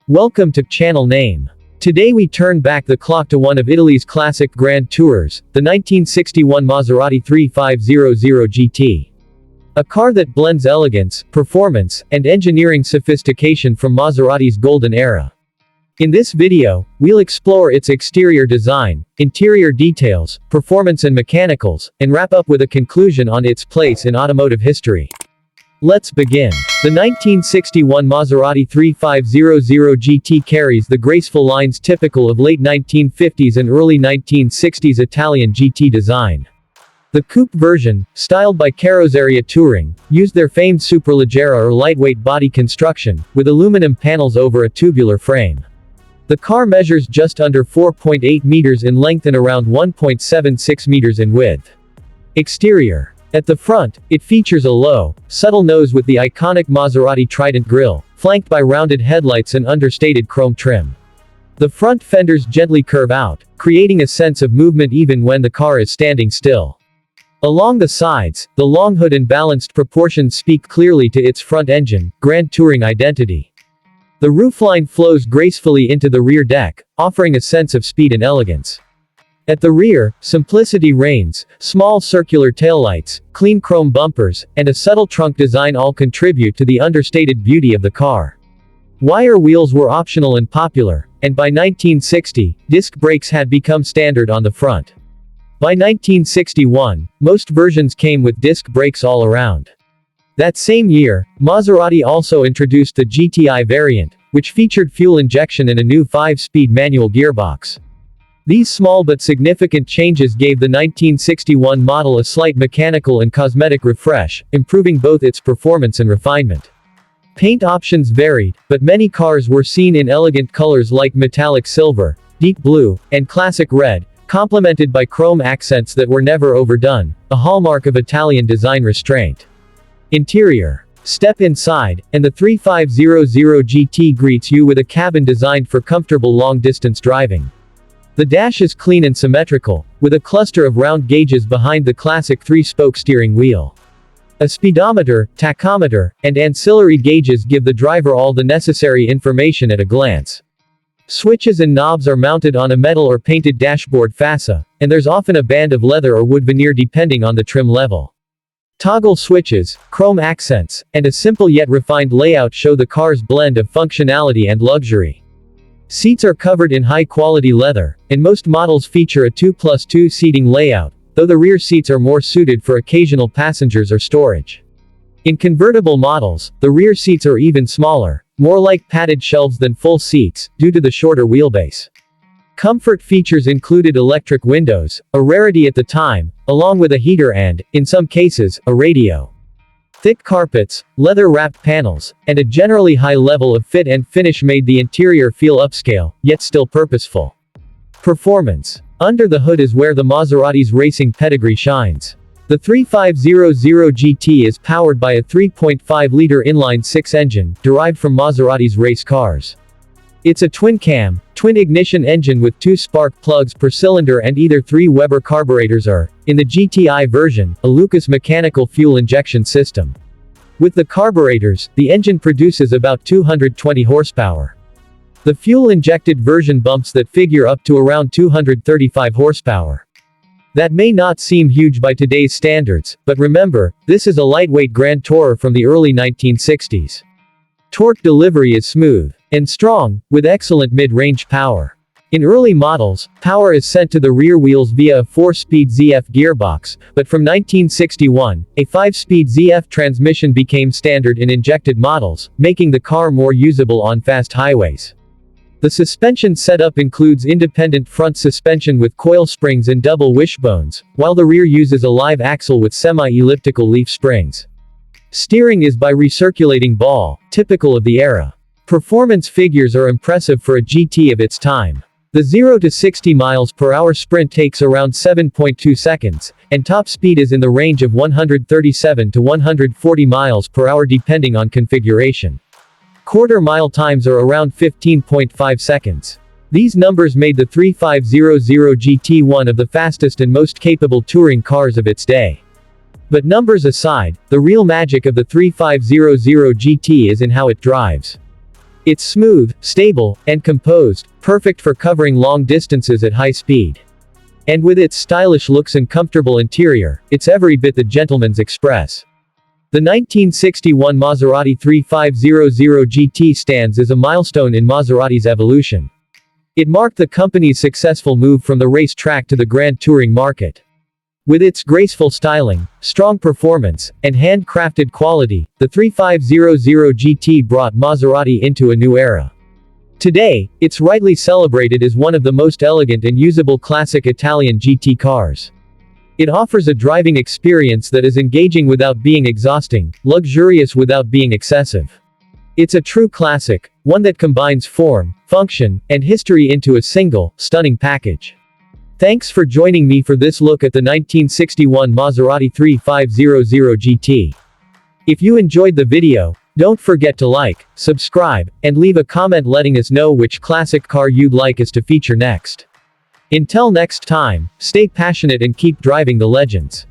Welcome to channel name. Today we turn back the clock to one of Italy's classic Grand Tourers, the 1961 Maserati 3500GT. A car that blends elegance, performance, and engineering sophistication from Maserati's golden era. In this video, we'll explore its exterior design, interior details, performance and mechanicals, and wrap up with a conclusion on its place in automotive history. Let's begin. The 1961 Maserati 3500GT carries the graceful lines typical of late 1950s and early 1960s Italian GT design. The coupe version, styled by Carrozzeria Touring, used their famed superleggera or lightweight body construction, with aluminum panels over a tubular frame. The car measures just under 4.8 meters in length and around 1.76 meters in width. Exterior. At the front, it features a low, subtle nose with the iconic Maserati Trident grille, flanked by rounded headlights and understated chrome trim. The front fenders gently curve out, creating a sense of movement even when the car is standing still. Along the sides, the long hood and balanced proportions speak clearly to its front engine, Grand Touring identity. The roofline flows gracefully into the rear deck, offering a sense of speed and elegance. At the rear, simplicity reigns. Small circular taillights, clean chrome bumpers, and a subtle trunk design all contribute to the understated beauty of the car. Wire wheels were optional and popular, and by 1960, disc brakes had become standard on the front. By 1961, most versions came with disc brakes all around. That same year, Maserati also introduced the GTI variant, which featured fuel injection and a new 5-speed manual gearbox. These small but significant changes gave the 1961 model a slight mechanical and cosmetic refresh, improving both its performance and refinement. Paint options varied, but many cars were seen in elegant colors like metallic silver, deep blue, and classic red, complemented by chrome accents that were never overdone, a hallmark of Italian design restraint. Interior. Step inside, and the 3500GT greets you with a cabin designed for comfortable long-distance driving. The dash is clean and symmetrical, with a cluster of round gauges behind the classic 3-spoke steering wheel. A speedometer, tachometer, and ancillary gauges give the driver all the necessary information at a glance. Switches and knobs are mounted on a metal or painted dashboard fascia, and there's often a band of leather or wood veneer depending on the trim level. Toggle switches, chrome accents, and a simple yet refined layout show the car's blend of functionality and luxury. Seats are covered in high-quality leather, and most models feature a 2+2 seating layout, though the rear seats are more suited for occasional passengers or storage. In convertible models, the rear seats are even smaller, more like padded shelves than full seats, due to the shorter wheelbase. Comfort features included electric windows, a rarity at the time, along with a heater and, in some cases, a radio. Thick carpets, leather-wrapped panels, and a generally high level of fit and finish made the interior feel upscale, yet still purposeful. Performance. Under the hood is where the Maserati's racing pedigree shines. The 3500GT is powered by a 3.5-liter inline-six engine, derived from Maserati's race cars. It's a twin-cam, twin-ignition engine with 2 spark plugs per cylinder and either 3 Weber carburetors or, in the GTI version, a Lucas mechanical fuel injection system. With the carburetors, the engine produces about 220 horsepower. The fuel-injected version bumps that figure up to around 235 horsepower. That may not seem huge by today's standards, but remember, this is a lightweight Grand Tourer from the early 1960s. Torque delivery is smooth and strong, with excellent mid-range power. In early models, power is sent to the rear wheels via a 4-speed ZF gearbox, but from 1961, a 5-speed ZF transmission became standard in injected models, making the car more usable on fast highways. The suspension setup includes independent front suspension with coil springs and double wishbones, while the rear uses a live axle with semi-elliptical leaf springs. Steering is by recirculating ball, typical of the era. Performance figures are impressive for a GT of its time. The 0 to 60 miles per hour sprint takes around 7.2 seconds, and top speed is in the range of 137 to 140 miles per hour depending on configuration. Quarter-mile times are around 15.5 seconds. These numbers made the 3500GT one of the fastest and most capable touring cars of its day. But numbers aside, the real magic of the 3500GT is in how it drives. It's smooth, stable, and composed, perfect for covering long distances at high speed. And with its stylish looks and comfortable interior, it's every bit the gentleman's express. The 1961 Maserati 3500GT stands as a milestone in Maserati's evolution. It marked the company's successful move from the racetrack to the grand touring market. With its graceful styling, strong performance, and handcrafted quality, the 3500GT brought Maserati into a new era. Today, it's rightly celebrated as one of the most elegant and usable classic Italian GT cars. It offers a driving experience that is engaging without being exhausting, luxurious without being excessive. It's a true classic, one that combines form, function, and history into a single, stunning package. Thanks for joining me for this look at the 1961 Maserati 3500GT. If you enjoyed the video, don't forget to like, subscribe, and leave a comment letting us know which classic car you'd like us to feature next. Until next time, stay passionate and keep driving the legends.